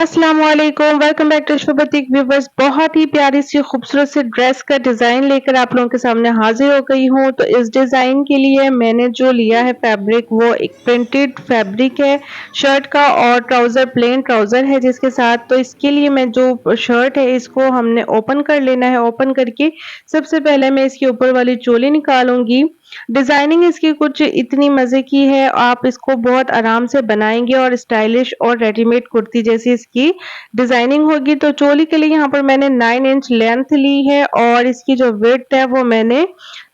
अस्सलामुअलैकुम, welcome back to शुभतीक viewers. बहुत ही प्यारी सी खूबसूरत सी ड्रेस का डिज़ाइन लेकर आप लोगों के सामने हाजिर हो गई हूँ। तो इस डिज़ाइन के लिए मैंने जो लिया है फैब्रिक वो एक प्रिंटेड फैब्रिक है शर्ट का और ट्राउज़र प्लेन ट्राउज़र है जिसके साथ। तो इसके लिए मैं जो शर्ट है इसको हमने ओपन कर लेना है। ओपन करके सबसे पहले मैं इसके ऊपर वाली चोली निकालूँगी। डिज़ाइनिंग इसकी कुछ इतनी मज़े की है, आप इसको बहुत आराम से बनाएँगे और स्टाइलिश और रेडीमेड कुर्ती जैसी इसकी डिज़ाइनिंग होगी। तो चोली के लिए यहाँ पर मैंने 9 इंच लेंथ ली है और इसकी जो विड्थ है वो मैंने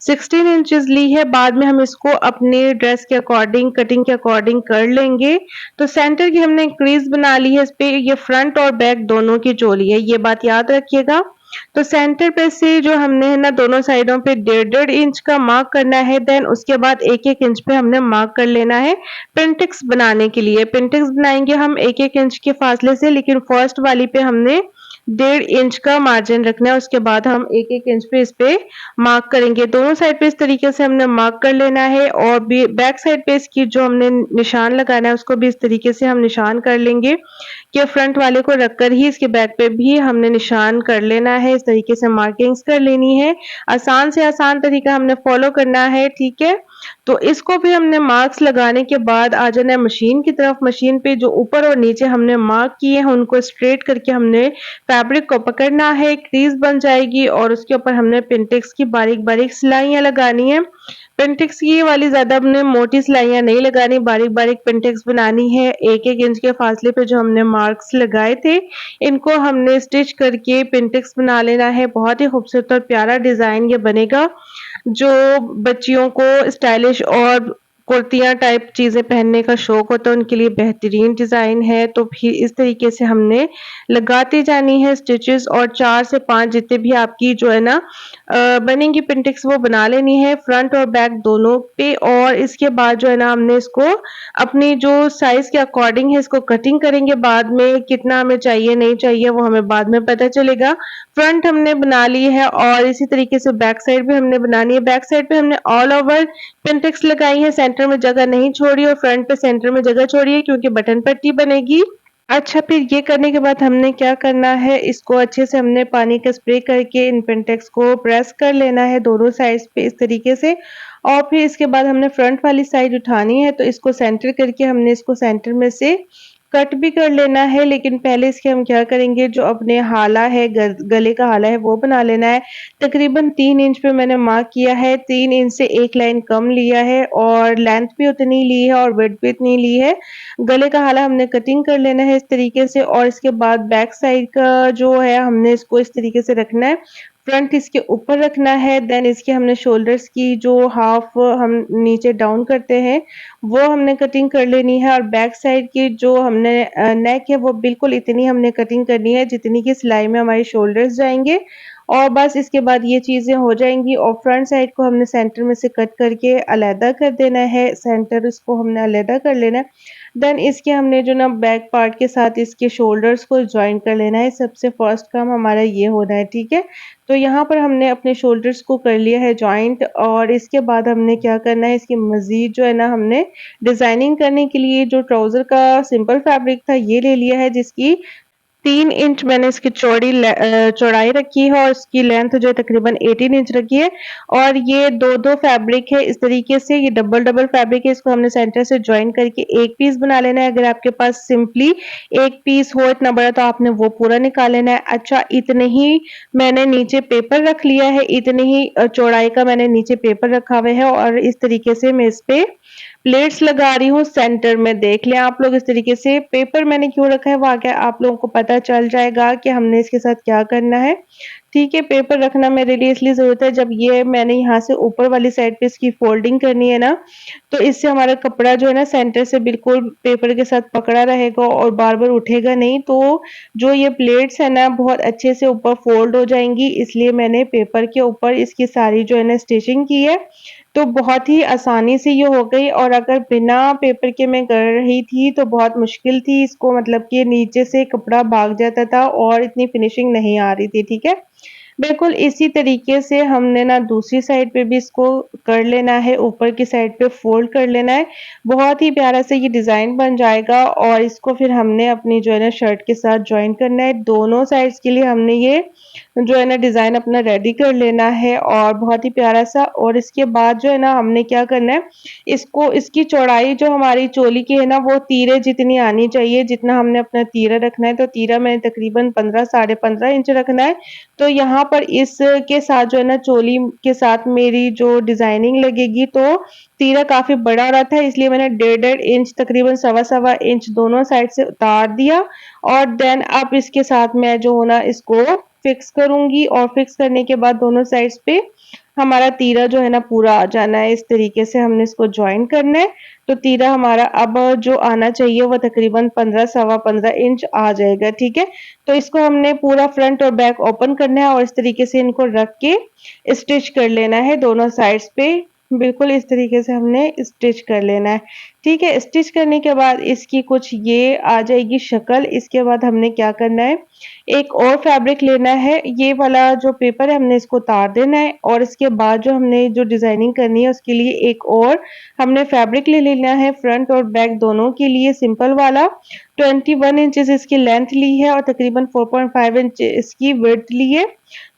16 इंचेस ली है। बाद में हम इसको अपने ड्रेस के अकॉर्डिंग कटिंग के अकॉर्डिंग कर लेंगे। तो सेंटर की हमने क्रीज़ बना ली है, इस पे ये फ्रंट और बैक दोनों की चोली है, ये बात याद रखिएगा। तो सेंटर पे से जो हमने है ना दोनों साइडों पे 1.5 इंच का मार्क करना है। देन उसके बाद 1-1 इंच पे हमने मार्क कर लेना है पेंटिक्स बनाने के लिए। पेंटिक्स बनाएंगे हम 1-1 इंच के फासले से, लेकिन फर्स्ट वाली पे हमने 1.5 इंच का मार्जिन रखना है। उसके बाद हम 1-1 इंच पे इस पे मार्क करेंगे। दोनों साइड पे इस तरीके से हमने मार्क कर लेना है और बैक साइड पे इसकी जो हमने निशान लगाना है उसको भी इस तरीके से हम निशान कर लेंगे कि फ्रंट वाले को रखकर ही इसके बैक पे भी हमने निशान कर लेना है। इस तरीके से मार्किंग्स कर लेनी है। आसान से आसान तरीका हमने फॉलो करना है, ठीक है? तो इसको भी हमने मार्क्स लगाने के बाद आ जाना है मशीन की तरफ। मशीन पे जो ऊपर और नीचे हमने मार्क किए हैं उनको स्ट्रेट करके हमने फैब्रिक को पकड़ना है, क्रीज बन जाएगी और उसके ऊपर हमने पेंटेक्स की बारीक-बारीक सिलाइयाँ लगानी है। पेंटेक्स की वाली ज़्यादा हमने मोटी सिलाइयाँ नहीं लगानी, बारीक-बारीक पेंटेक्स बनानी है। 1-1 इंच के फासले पे जो हमने मार्क्स लगाए थे, इनको हमने स्टिच करके पेंटेक्स बना लेना है। बहुत ही खूबसूरत और प्यारा डिज़ाइन ये बनेगा। जो बच्चियों को स्टाइलिश और कुर्तियाँ टाइप चीज़ें पहनने का शौक होता है उनके लिए बेहतरीन डिज़ाइन है। तो फिर इस तरीके से हमने लगाती जानी है स्टिचेस और 4 से 5 जितने भी आपकी जो है ना बनेंगी पेंटिक्स वो बना लेनी है फ्रंट और बैक दोनों पे। और इसके बाद जो है ना हमने इसको अपनी जो साइज़ के अकॉर्डिंग है इसको कटिंग करेंगे। बाद में कितना हमें चाहिए नहीं चाहिए वो हमें बाद में पता चलेगा। फ्रंट हमने बना ली है और इसी तरीके से बैक साइड भी हमने बनानी है। बैक साइड पे हमने ऑल ओवर पेंटेक्स लगाई है, सेंटर में जगह नहीं छोड़ी और फ्रंट पे सेंटर में जगह छोड़ी है क्योंकि बटन पट्टी बनेगी। अच्छा, फिर ये करने के बाद हमने क्या करना है, इसको अच्छे से हमने पानी का स्प्रे करके इन पेंटेक्स को प्रेस कर लेना है दोनों साइड्स पे इस तरीके से। और फिर इसके बाद हमने फ्रंट वाली साइड उठानी है, तो इसको सेंटर करके हमने इसको सेंटर में से कट भी कर लेना है। लेकिन पहले इसके हम क्या करेंगे, जो अपने हाला है गले का हाला है वो बना लेना है। तकरीबन 3 इंच पे मैंने मार्क किया है, 3 इंच से 1 लाइन कम लिया है और लेंथ भी उतनी ली है और विड्थ भी इतनी ली है। गले का हाला हमने कटिंग कर लेना है इस तरीके से और इसके बाद बैक साइड का जो है हमने इसको इस तरीके से रखना है। फ्रंट इसके ऊपर रखना है, देन इसके हमने शोल्डर्स की जो हाफ हम नीचे डाउन करते हैं वो हमने कटिंग कर लेनी है और बैक साइड की जो हमने नेक है वो बिल्कुल इतनी हमने कटिंग करनी है जितनी की सिलाई में हमारे शोल्डर्स जाएँगे। और बस इसके बाद ये चीज़ें हो जाएँगी और फ्रंट साइड को हमने सेंटर में से कट करके अलहदा कर देना है, सेंटर इसको हमने अलहदा कर लेना है। देन इसके हमने जो ना बैक पार्ट के साथ इसके शोल्डर्स को जॉइन कर लेना है, सबसे फर्स्ट काम हमारा ये होना है, ठीक है? तो यहाँ पर हमने अपने शोल्डर्स को कर लिया है जॉइंट और इसके बाद हमने क्या करना है, इसकी मज़ीद जो है ना हमने डिज़ाइनिंग करने के लिए जो ट्राउज़र का सिंपल फैब्रिक था ये ले लिया है जिसकी 3 इंच मैंने इसकी चौड़ाई रखी है और इसकी लेंथ जो है तकरीबन 18 इंच रखी है। और ये 2-2 फैब्रिक है इस तरीके से, ये डबल-डबल फैब्रिक है, इसको हमने सेंटर से जॉइन करके एक पीस बना लेना है। अगर आपके पास सिंपली एक पीस हो इतना बड़ा तो आपने वो पूरा निकाल लेना है। अच्छा, इतने ही मैंने नीचे पेपर रख लिया है, इतनी ही चौड़ाई का मैंने नीचे पेपर रखा हुआ है और इस तरीके से मैं इस पे प्लेट्स लगा रही हूँ सेंटर में। देख लें आप लोग इस तरीके से। पेपर मैंने क्यों रखा है वो आगे आप लोगों को पता चल जाएगा कि हमने इसके साथ क्या करना है। ठीक है, पेपर रखना मेरे लिए इसलिए ज़रूरत है, जब ये मैंने यहाँ से ऊपर वाली साइड पे इसकी फोल्डिंग करनी है ना, तो इससे हमारा कपड़ा जो है ना सेंटर से बिल्कुल पेपर के साथ पकड़ा रहेगा और बार-बार उठेगा नहीं। तो जो ये प्लेट्स है ना बहुत अच्छे से ऊपर फोल्ड हो जाएँगी, इसलिए मैंने पेपर के ऊपर इसकी सारी जो है ना स्टिचिंग की है। तो बहुत ही आसानी से ये हो गई और अगर बिना पेपर के मैं कर रही थी तो बहुत मुश्किल थी इसको, मतलब कि नीचे से कपड़ा भाग जाता था और इतनी फिनिशिंग नहीं आ रही थी, ठीक है? बिल्कुल इसी तरीके से हमने ना दूसरी साइड पे भी इसको कर लेना है, ऊपर की साइड पे फ़ोल्ड कर लेना है। बहुत ही प्यारा सा ये डिज़ाइन बन जाएगा और इसको फिर हमने अपनी जो है ना शर्ट के साथ जॉइन करना है। दोनों साइड्स के लिए हमने ये जो है ना डिज़ाइन अपना रेडी कर लेना है और बहुत ही प्यारा सा। और इसके बाद जो है ना हमने क्या करना है, इसको इसकी चौड़ाई जो हमारी चोली की है ना वो तीरे जितनी आनी चाहिए, जितना हमने अपना तीरा रखना है, तो तीरा मैंने तकरीबन 15 साढ़े 15 इंच रखना है। तो यहाँ पर इसके साथ जो है ना चोली के साथ मेरी जो डिज़ाइनिंग लगेगी, तो तीरा काफ़ी बड़ा हो रहा था, इसलिए मैंने डेढ़ इंच तकरीबन सवा-सवा इंच दोनों साइड से उतार दिया और देन अब इसके साथ मैं जो है ना इसको फिक्स करूँगी और फिक्स करने के बाद दोनों साइड्स पे हमारा तीरा जो है ना पूरा आ जाना है। इस तरीके से हमने इसको जॉइन करना है। तो तीरा हमारा अब जो आना चाहिए वो तकरीबन 15 सवा 15 इंच आ जाएगा, ठीक है? तो इसको हमने पूरा फ्रंट और बैक ओपन करना है और इस तरीके से इनको रख के स्टिच कर लेना है दोनों साइड्स पे। बिल्कुल इस तरीके से हमने स्टिच कर लेना है, ठीक है? स्टिच करने के बाद इसकी कुछ ये आ जाएगी शक्ल। इसके बाद हमने क्या करना है, एक और फैब्रिक लेना है, ये वाला जो पेपर है हमने इसको उतार देना है और इसके बाद जो हमने जो डिज़ाइनिंग करनी है उसके लिए एक और हमने फैब्रिक ले लेना है फ्रंट और बैक दोनों के लिए सिंपल वाला। 21 इंचेस इसकी लेंथ ली है और तकरीबन 4.5 इंच इसकी विड्थ ली है।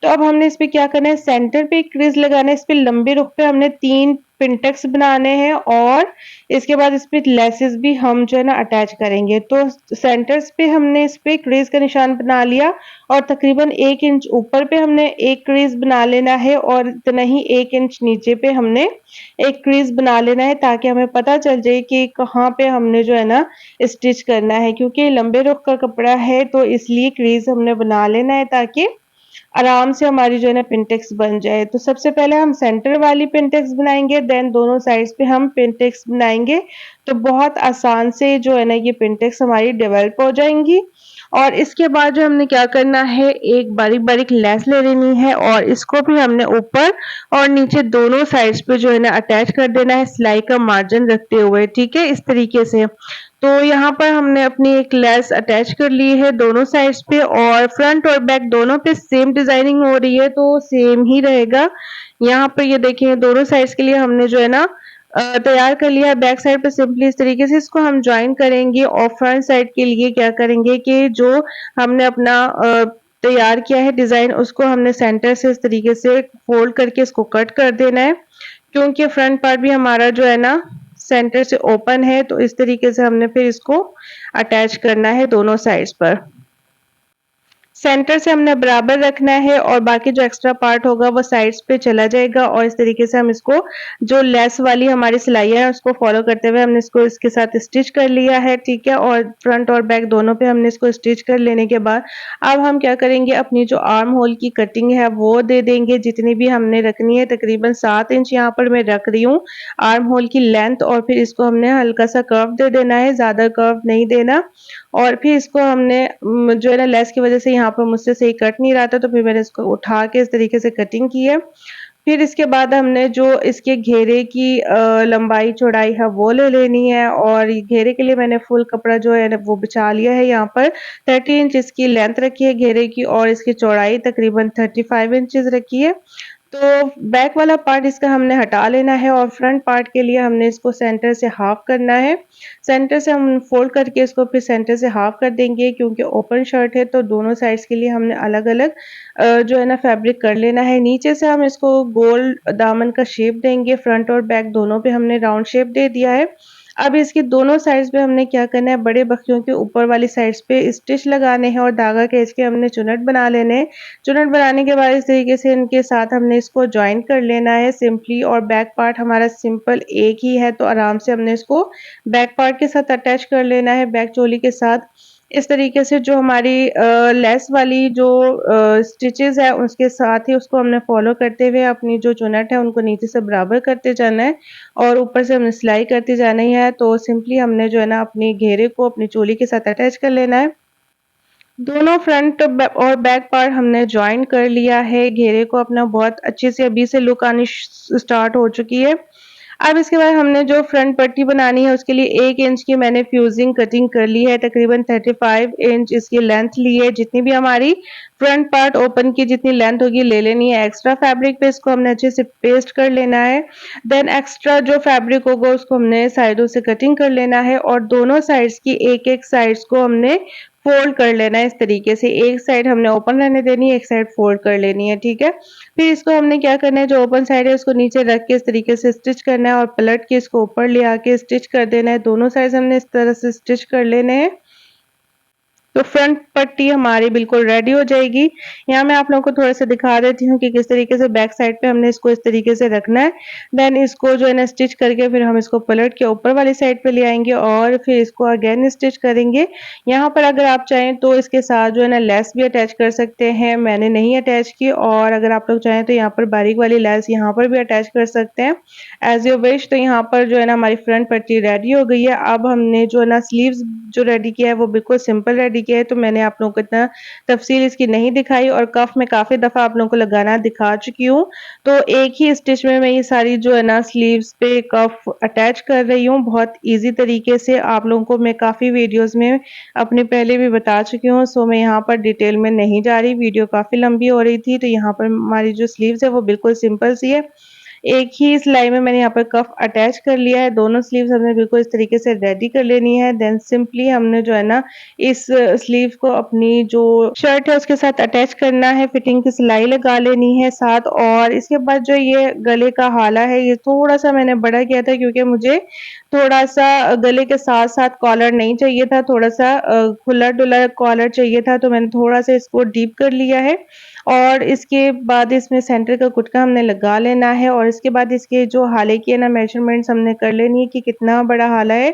तो अब हमने इस पे क्या करना है, सेंटर पे एक क्रीज लगाना है, इस पे लंबे रुख पे हमने 3 पिंटेक्स बनाने हैं और इसके बाद इस पे लेसेस भी हम जो है ना अटैच करेंगे। तो सेंटर्स पे हमने इस पे क्रीज का निशान बना लिया और तकरीबन 1 इंच ऊपर पे हमने एक क्रीज बना लेना है और इतना ही 1 इंच नीचे पे हमने एक क्रीज बना लेना है, ताकि हमें पता चल जाए कि कहाँ पे हमने जो है ना स्टिच करना है। क्योंकि लंबे रुख का कपड़ा है तो इसलिए क्रीज हमने बना लेना है ताकि आराम से हमारी जो है ना पिंटेक्स बन जाए। तो सबसे पहले हम सेंटर वाली पिंटेक्स बनाएँगे, देन दोनों साइड्स पे हम पिंटेक्स बनाएँगे। तो बहुत आसान से जो है ना ये पिंटेक्स हमारी डेवलप हो जाएँगी। और इसके बाद जो हमने क्या करना है, एक बारीक-बारीक लेस ले लेनी है और इसको भी हमने ऊपर और नीचे दोनों साइड्स पे जो है ना अटैच कर देना है सिलाई का मार्जिन रखते हुए, ठीक है? इस तरीके से। तो यहाँ पर हमने अपनी एक लेस अटैच कर ली है दोनों साइड्स पे और फ्रंट और बैक दोनों पे सेम डिज़ाइनिंग हो रही है, तो सेम ही रहेगा। यहाँ पे ये देखिए दोनों साइड्स के लिए हमने जो है ना तैयार कर लिया है। बैक साइड पे सिंपली इस तरीके से इसको हम जॉइन करेंगे और फ्रंट साइड के लिए क्या करेंगे कि जो हमने अपना तैयार किया है डिज़ाइन, उसको हमने सेंटर से इस तरीके से फ़ोल्ड करके इसको कट कर देना है। क्योंकि फ्रंट पार्ट भी हमारा जो है ना सेंटर से ओपन है, तो इस तरीके से हमने फिर इसको अटैच करना है दोनों साइड्स पर। सेंटर से हमने बराबर रखना है और बाकी जो एक्स्ट्रा पार्ट होगा वो साइड्स पे चला जाएगा और इस तरीके से हम इसको जो लेस वाली हमारी सिलाइयाँ हैं उसको फॉलो करते हुए हमने इसको इसके साथ स्टिच कर लिया है, ठीक है? और फ्रंट और बैक दोनों पे हमने इसको स्टिच कर लेने के बाद अब हम क्या करेंगे, अपनी जो आर्म होल की कटिंग है वो दे देंगे, जितनी भी हमने रखनी है तकरीबन 7 इंच यहाँ पर मैं रख रही हूँ आर्म होल की लेंथ। और फिर इसको हमने हल्का सा कर्व दे देना है, ज़्यादा कर्व नहीं देना। और फिर इसको हमने जो है ना लेस की वज़ह से यहाँ पर मुझसे सही कट नहीं रहा था, तो फिर मैंने इसको उठा के इस तरीके से कटिंग की है। फिर इसके बाद हमने जो इसके घेरे की लंबाई चौड़ाई है वो ले लेनी है और घेरे के लिए मैंने फुल कपड़ा जो है ना वो बिछा लिया है। यहाँ पर 30 इंच इसकी लेंथ रखी है घेरे की और इसकी चौड़ाई तकरीबन 35 इंचेस रखी है। तो बैक वाला पार्ट इसका हमने हटा लेना है और फ्रंट पार्ट के लिए हमने इसको सेंटर से हाफ करना है। सेंटर से हम फोल्ड करके इसको फिर सेंटर से हाफ कर देंगे, क्योंकि ओपन शर्ट है तो दोनों साइड्स के लिए हमने अलग-अलग जो है ना फैब्रिक कर लेना है। नीचे से हम इसको गोल दामन का शेप देंगे, फ्रंट और बैक दोनों पे हमने राउंड शेप दे दिया है। अब इसके दोनों साइड्स पे हमने क्या करना है, बड़े बखियों के ऊपर वाली साइड्स पे स्टिच लगाने हैं और धागा खींच के हमने चुनट बना लेने हैं। चुनट बनाने के बाद इस तरीके से इनके साथ हमने इसको जॉइन कर लेना है सिंपली और बैक पार्ट हमारा सिंपल एक ही है, तो आराम से हमने इसको बैक पार्ट के साथ अटैच कर लेना है, बैक चोली के साथ। इस तरीके से जो हमारी लेस वाली जो स्टिचेज़ है उसके साथ ही उसको हमने फॉलो करते हुए अपनी जो चुनट है उनको नीचे से बराबर करते जाना है और ऊपर से हमने सिलाई करते जाना ही है। तो सिंपली हमने जो है ना अपने घेरे को अपनी चोली के साथ अटैच कर लेना है। दोनों फ्रंट और बैक पार्ट हमने जॉइन कर लिया है। घेरे को अपना बहुत अच्छे से अभी से लुक आनी स्टार्ट हो चुकी है। अब इसके बाद हमने जो फ्रंट पट्टी बनानी है उसके लिए 1 इंच की मैंने फ्यूजिंग कटिंग कर ली है, तकरीबन 35 इंच इसकी लेंथ ली है। जितनी भी हमारी फ्रंट पार्ट ओपन की जितनी लेंथ होगी ले लेनी है। एक्स्ट्रा फैब्रिक पे इसको हमने अच्छे से पेस्ट कर लेना है। देन एक्स्ट्रा जो फैब्रिक होगा उसको हमने साइडों से कटिंग कर लेना है और दोनों साइड्स की एक-एक साइड्स को हमने फोल्ड कर लेना है इस तरीके से। एक साइड हमने ओपन रहने देनी है, एक साइड फोल्ड कर लेनी है, ठीक है? फिर इसको हमने क्या करना है, जो ओपन साइड है उसको नीचे रख के इस तरीके से स्टिच करना है और पलट के इसको ऊपर ले आके स्टिच कर देना है। दोनों साइड्स हमने इस तरह से स्टिच कर लेने हैं। तो फ्रंट पट्टी हमारी बिल्कुल रेडी हो जाएगी। यहाँ मैं आप लोगों को थोड़ा-सा दिखा देती हूँ कि किस तरीके से बैक साइड पे हमने इसको इस तरीके से रखना है। देन इसको जो है ना स्टिच करके फिर हम इसको पलट के ऊपर वाली साइड पे ले आएँगे और फिर इसको अगेन स्टिच करेंगे। यहाँ पर अगर आप चाहें तो इसके साथ जो है ना लेस भी अटैच कर सकते हैं, मैंने नहीं अटैच की और अगर आप लोग चाहें तो यहाँ पर बारीक वाली लेस यहाँ पर भी अटैच कर सकते हैं, एज़ यू विश। तो यहाँ पर जो है ना हमारी फ्रंट पट्टी रेडी हो गई है। अब हमने जो है ना स्लीव्स जो रेडी किया है वो बिल्कुल सिंपल रेडी किया है, तो मैंने आप लोगों को इतना तफ़सील इसकी नहीं दिखाई और कफ मैं काफ़ी दफ़ा आप लोगों को लगाना दिखा चुकी हूँ। तो एक ही स्टिच में मैं ये सारी जो है ना स्लीव्स पे कफ अटैच कर रही हूँ, बहुत ईज़ी तरीके से। आप लोगों को मैं काफ़ी वीडियोज़ में अपने पहले भी बता चुकी हूँ, सो मैं यहाँ पर डिटेल में नहीं जा रही, वीडियो काफ़ी लंबी हो रही थी। तो यहाँ पर हमारी जो स्लीव्स है वो बिल्कुल सिंपल सी है। एक ही सिलाई में मैंने यहाँ पर कफ अटैच कर लिया है। दोनों स्लीव्स हमने बिल्कुल इस तरीके से रेडी कर लेनी है। देन सिंपली हमने जो है ना इस स्लीव को अपनी जो शर्ट है उसके साथ अटैच करना है, फिटिंग की सिलाई लगा लेनी है साथ। और इसके बाद जो ये गले का हाला है ये थोड़ा-सा मैंने बड़ा किया था क्योंकि मुझे थोड़ा-सा गले के साथ-साथ कॉलर नहीं चाहिए था, थोड़ा-सा खुला-डुला कॉलर चाहिए था, तो मैंने थोड़ा-सा इसको डीप कर लिया है। और इसके बाद इसमें सेंटर का गुटका हमने लगा लेना है और इसके बाद इसके जो हाले की है ना मेजरमेंट्स हमने कर लेनी है कि कितना बड़ा हाला है।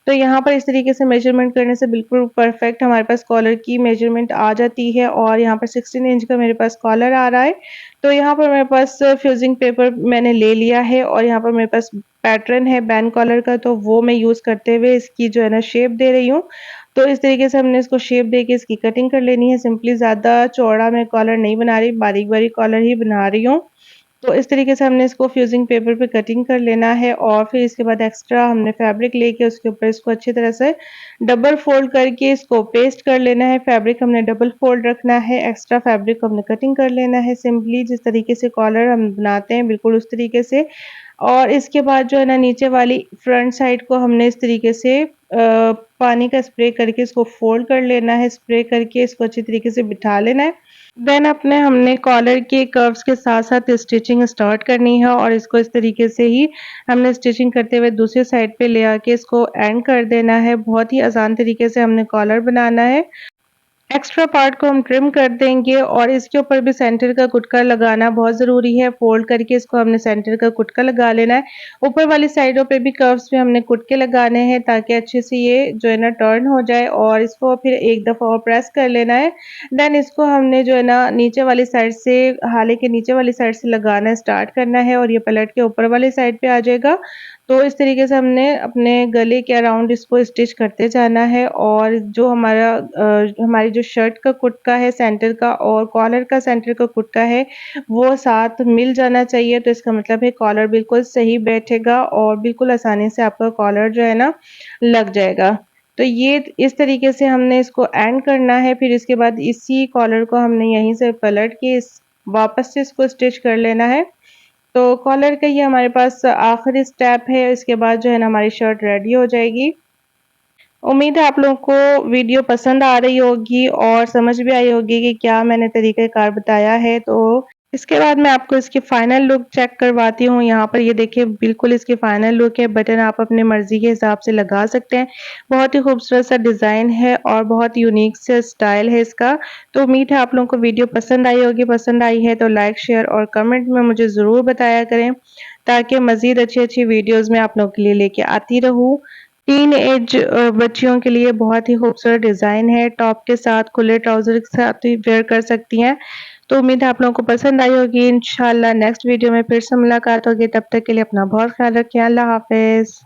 तो यहाँ पर इस तरीके से मेजरमेंट करने से बिल्कुल परफेक्ट हमारे पास कॉलर की मेजरमेंट आ जाती है और यहाँ पर 16 इंच का मेरे पास कॉलर आ रहा है। तो यहाँ पर मेरे पास फ्यूजिंग पेपर मैंने ले लिया है और यहाँ पर मेरे पास पैटर्न है बैन कॉलर का, तो वो मैं यूज़ करते हुए इसकी जो है ना शेप दे रही हूँ। तो इस तरीके से हमने इसको शेप देके इसकी कटिंग कर लेनी है। सिंपली ज़्यादा चौड़ा मैं कॉलर नहीं बना रही, बारीक-बारीक कॉलर ही बना रही हूँ। तो इस तरीके से हमने इसको फ्यूजिंग पेपर पे कटिंग कर लेना है और फिर इसके बाद एक्स्ट्रा हमने फैब्रिक लेके उसके ऊपर इसको अच्छी तरह से डबल फोल्ड करके इसको पेस्ट कर लेना है। फैब्रिक हमने डबल फोल्ड रखना है, एक्स्ट्रा फैब्रिक को हमने कटिंग कर लेना है। सिंपली जिस तरीके से कॉलर हम बनाते हैं बिल्कुल उस तरीके से। और इसके बाद जो है ना नीचे वाली फ्रंट साइड को हमने इस तरीके से पानी का स्प्रे करके इसको फोल्ड कर लेना है, स्प्रे करके इसको अच्छी तरीके से बिठा लेना है। देन अपने हमने कॉलर के कर्व्स के साथ-साथ स्टिचिंग स्टार्ट करनी है और इसको इस तरीके से ही हमने स्टिचिंग करते हुए दूसरी साइड पे ले आके इसको एंड कर देना है। बहुत ही आसान तरीके से हमने कॉलर बनाना है। एक्स्ट्रा पार्ट को हम ट्रिम कर देंगे और इसके ऊपर भी सेंटर का गुटका लगाना बहुत ज़रूरी है। फोल्ड करके इसको हमने सेंटर का गुटका लगा लेना है। ऊपर वाली साइडों पे भी कर्व्स पे हमने गुटके लगाने हैं ताकि अच्छे से ये जो है ना टर्न हो जाए और इसको फिर एक दफ़ा और प्रेस कर लेना है। देन इसको हमने जो है ना नीचे वाली साइड से हाले के नीचे वाली साइड से लगाना स्टार्ट करना है और ये पलट के ऊपर वाली साइड पे आ जाएगा। तो इस तरीके से हमने अपने गले के अराउंड इसको स्टिच करते जाना है और जो हमारी जो शर्ट का कुटका है सेंटर का और कॉलर का सेंटर का कुटका है वो साथ मिल जाना चाहिए। तो इसका मतलब है कॉलर बिल्कुल सही बैठेगा और बिल्कुल आसानी से आपका कॉलर जो है ना लग जाएगा। तो ये इस तरीके से हमने इसको एंड करना है। फिर इसके बाद इसी कॉलर को हमने यहीं से पलट के वापस से इसको स्टिच कर लेना है। तो कॉलर का ये हमारे पास आखिरी स्टेप है, इसके बाद जो है ना हमारी शर्ट रेडी हो जाएगी। उम्मीद है आप लोगों को वीडियो पसंद आ रही होगी और समझ भी आई होगी कि क्या मैंने तरीक़ेकार बताया है। तो इसके बाद मैं आपको इसकी फाइनल लुक चेक करवाती हूँ। यहाँ पर ये देखिए बिल्कुल इसकी फाइनल लुक है। बटन आप अपनी मर्ज़ी के हिसाब से लगा सकते हैं। बहुत ही खूबसूरत सा डिज़ाइन है और बहुत यूनिक सा स्टाइल है इसका। तो उम्मीद है आप लोगों को वीडियो पसंद आई होगी। पसंद आई है तो लाइक, शेयर और कमेंट में मुझे ज़रूर बताया करें ताकि मज़ीद अच्छी-अच्छी वीडियोज़ मैं आप लोगों के लिए लेके आती रहूँ। टीन एज बच्चियों के लिए बहुत ही खूबसूरत डिज़ाइन है। टॉप के साथ खुले ट्राउज़र के साथ भी वेयर कर सकती हैं। तो उम्मीद है आप लोगों को पसंद आई होगी। इंशाअल्लाह नेक्स्ट वीडियो में फिर से मुलाकात होगी। तब तक के लिए अपना बहुत ख्याल रखिए। अल्लाह हाफ़िज़।